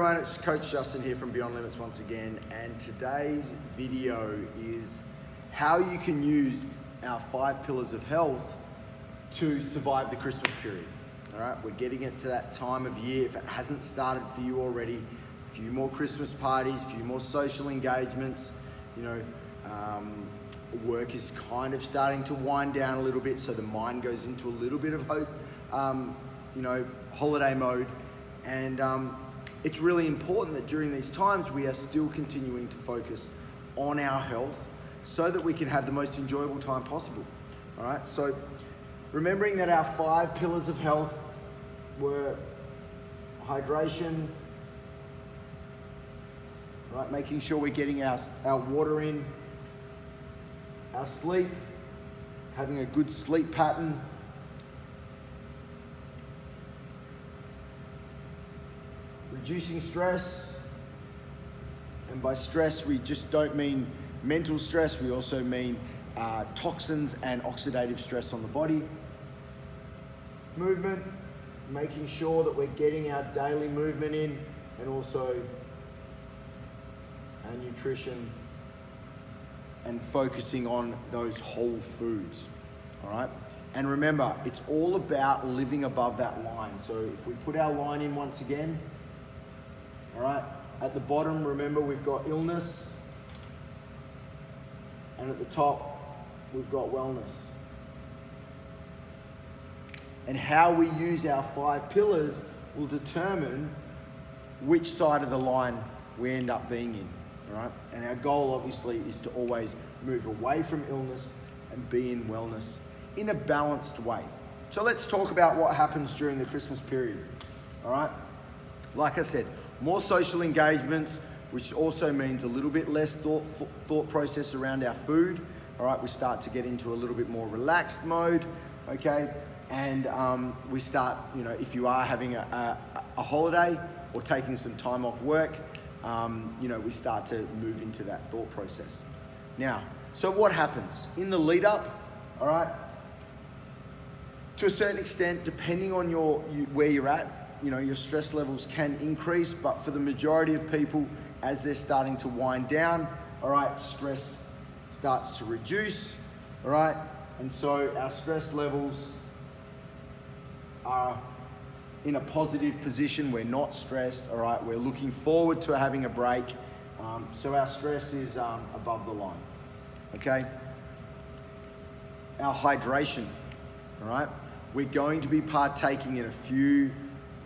Everyone, it's Coach Justin here from Beyond Limits once again, and today's video is how you can use our 5 pillars of health to survive the Christmas period. All right, we're getting it to that time of year. If it hasn't started for you already, a few more Christmas parties, a few more social engagements, work is kind of starting to wind down a little bit, so the mind goes into a little bit of hope, holiday mode, and it's really important that during these times we are still continuing to focus on our health so that we can have the most enjoyable time possible. All right, so remembering that our 5 pillars of health were hydration, right, making sure we're getting our water in, our sleep, having a good sleep pattern, reducing stress, and by stress we just don't mean mental stress, we also mean toxins and oxidative stress on the body. Movement, making sure that we're getting our daily movement in, and also our nutrition and focusing on those whole foods, all right? And remember, it's all about living above that line. So if we put our line in once again, all right, at the bottom, remember we've got illness, and at the top, we've got wellness. And how we use our 5 pillars will determine which side of the line we end up being in, all right? And our goal, obviously, is to always move away from illness and be in wellness in a balanced way. So let's talk about what happens during the Christmas period, all right? Like I said, more social engagements, which also means a little bit less thought process around our food. All right, we start to get into a little bit more relaxed mode, okay? And we start, if you are having a holiday or taking some time off work, we start to move into that thought process. Now, so what happens? In the lead up, all right, to a certain extent, depending on where you're at, your stress levels can increase, but for the majority of people, as they're starting to wind down, all right, stress starts to reduce, all right? And so our stress levels are in a positive position. We're not stressed, all right? We're looking forward to having a break. So our stress is above the line, okay? Our hydration, all right? We're going to be partaking in a few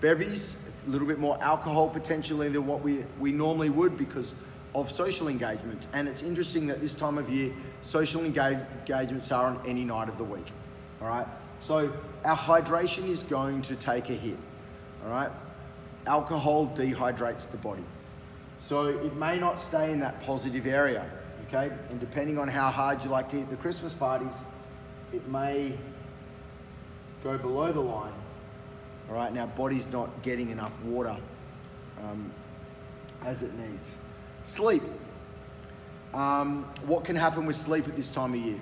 bevies, a little bit more alcohol potentially than what we normally would because of social engagements. And it's interesting that this time of year, social engagements are on any night of the week, all right? So our hydration is going to take a hit, all right? Alcohol dehydrates the body. So it may not stay in that positive area, okay? And depending on how hard you like to hit the Christmas parties, it may go below the line. All right, now body's not getting enough water as it needs. Sleep. What can happen with sleep at this time of year?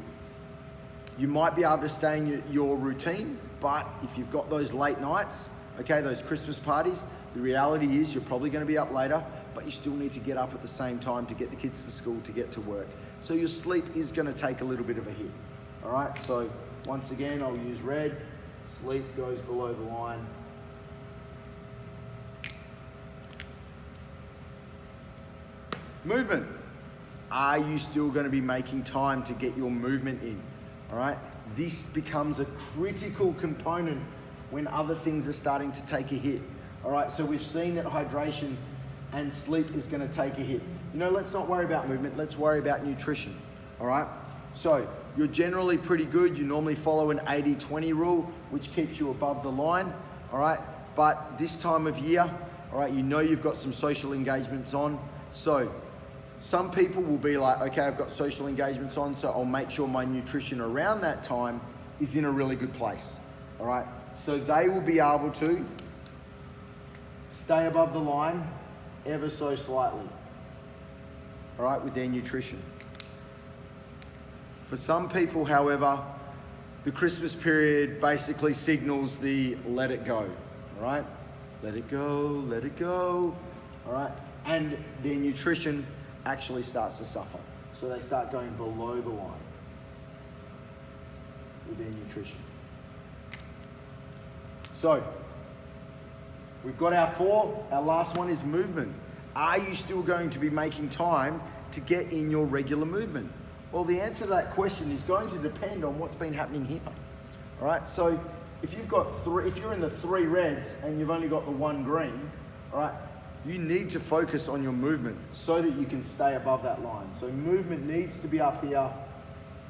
You might be able to stay in your routine, but if you've got those late nights, okay, those Christmas parties, the reality is you're probably going to be up later, but you still need to get up at the same time to get the kids to school, to get to work. So your sleep is going to take a little bit of a hit. All right, so once again, I'll use red. Sleep goes below the line. Movement. Are you still going to be making time to get your movement in? All right. This becomes a critical component when other things are starting to take a hit. All right. So we've seen that hydration and sleep is going to take a hit. Let's not worry about movement. Let's worry about nutrition. All right. So you're generally pretty good. You normally follow an 80-20 rule, which keeps you above the line. All right. But this time of year, all right, you've got some social engagements on. So some people will be like, okay, I've got social engagements on, so I'll make sure my nutrition around that time is in a really good place, all right? So they will be able to stay above the line ever so slightly, all right, with their nutrition. For some people, however, the Christmas period basically signals the let it go, all right? Let it go, all and their nutrition actually starts to suffer. So they start going below the line with their nutrition. So we've got our 4. Our last one is movement. Are you still going to be making time to get in your regular movement? Well, the answer to that question is going to depend on what's been happening here. All right, so if you're in the 3 reds and you've only got the 1 green, all right, you need to focus on your movement so that you can stay above that line. So movement needs to be up here,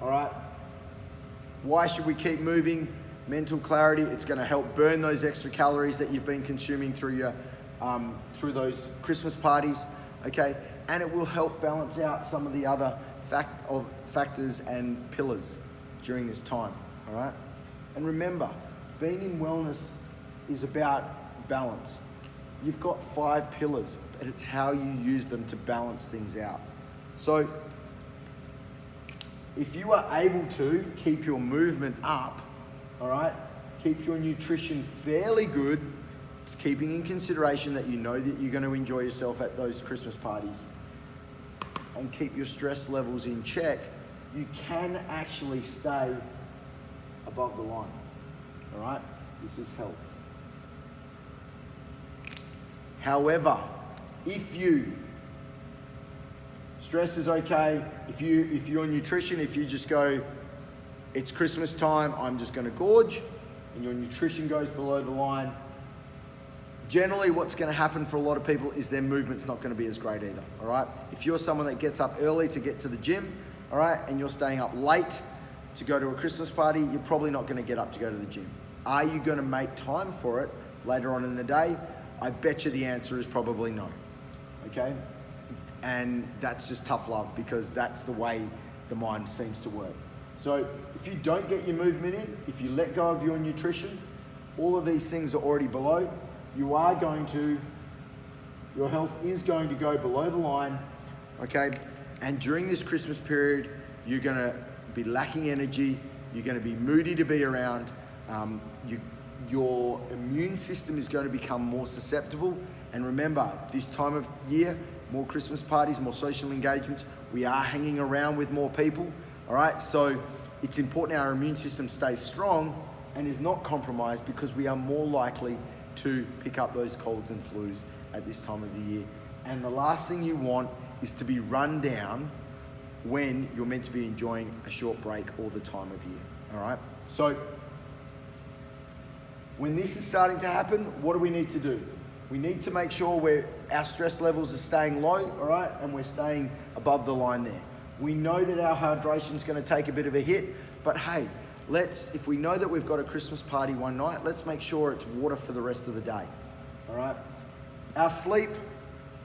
all right? Why should we keep moving? Mental clarity. It's going to help burn those extra calories that you've been consuming through your through those Christmas parties, okay? And it will help balance out some of the other factors and pillars during this time, all right? And remember, being in wellness is about balance. You've got 5 pillars, but it's how you use them to balance things out. So if you are able to keep your movement up, all right, keep your nutrition fairly good, keeping in consideration that you know that you're going to enjoy yourself at those Christmas parties, and keep your stress levels in check, you can actually stay above the line, all right? This is health. However, if stress is okay, if your nutrition, if you just go, it's Christmas time, I'm just going to gorge, and your nutrition goes below the line, generally what's going to happen for a lot of people is their movement's not going to be as great either, all right? If you're someone that gets up early to get to the gym, all right, and you're staying up late to go to a Christmas party, you're probably not going to get up to go to the gym. Are you going to make time for it later on in the day? I bet you the answer is probably no, okay? And that's just tough love, because that's the way the mind seems to work. So if you don't get your movement in, if you let go of your nutrition, all of these things are already below, your health is going to go below the line, okay? And during this Christmas period, you're gonna be lacking energy, you're gonna be moody to be around, your immune system is going to become more susceptible. And remember, this time of year, more Christmas parties, more social engagements, we are hanging around with more people, all right? So it's important our immune system stays strong and is not compromised, because we are more likely to pick up those colds and flus at this time of the year. And the last thing you want is to be run down when you're meant to be enjoying a short break all the time of year, all right? So when this is starting to happen, what do we need to do? We need to make sure our stress levels are staying low, all right? And we're staying above the line there. We know that our hydration is going to take a bit of a hit, but hey, if we know that we've got a Christmas party one night, let's make sure it's water for the rest of the day, all right? Our sleep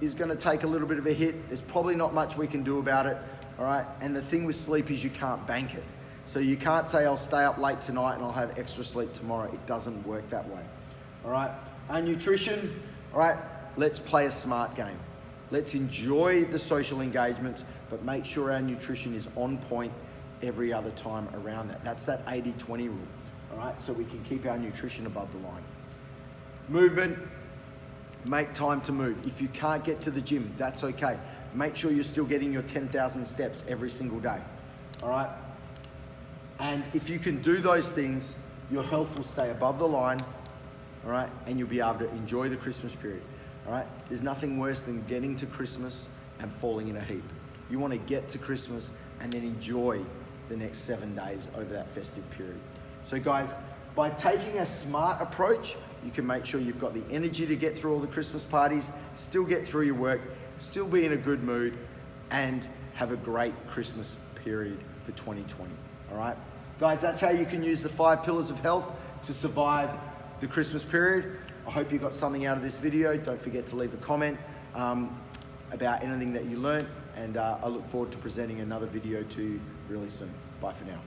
is going to take a little bit of a hit. There's probably not much we can do about it, all right? And the thing with sleep is you can't bank it. So you can't say, I'll stay up late tonight and I'll have extra sleep tomorrow. It doesn't work that way, all right? Our nutrition, all right, let's play a smart game. Let's enjoy the social engagements, but make sure our nutrition is on point every other time around that. That's that 80-20 rule, all right? So we can keep our nutrition above the line. Movement, make time to move. If you can't get to the gym, that's okay. Make sure you're still getting your 10,000 steps every single day, all right? And if you can do those things, your health will stay above the line, all right? And you'll be able to enjoy the Christmas period, all right? There's nothing worse than getting to Christmas and falling in a heap. You want to get to Christmas and then enjoy the next 7 days over that festive period. So guys, by taking a smart approach, you can make sure you've got the energy to get through all the Christmas parties, still get through your work, still be in a good mood, and have a great Christmas period for 2020, all right? Guys, that's how you can use the 5 pillars of health to survive the Christmas period. I hope you got something out of this video. Don't forget to leave a comment about anything that you learned, and I look forward to presenting another video to you really soon. Bye for now.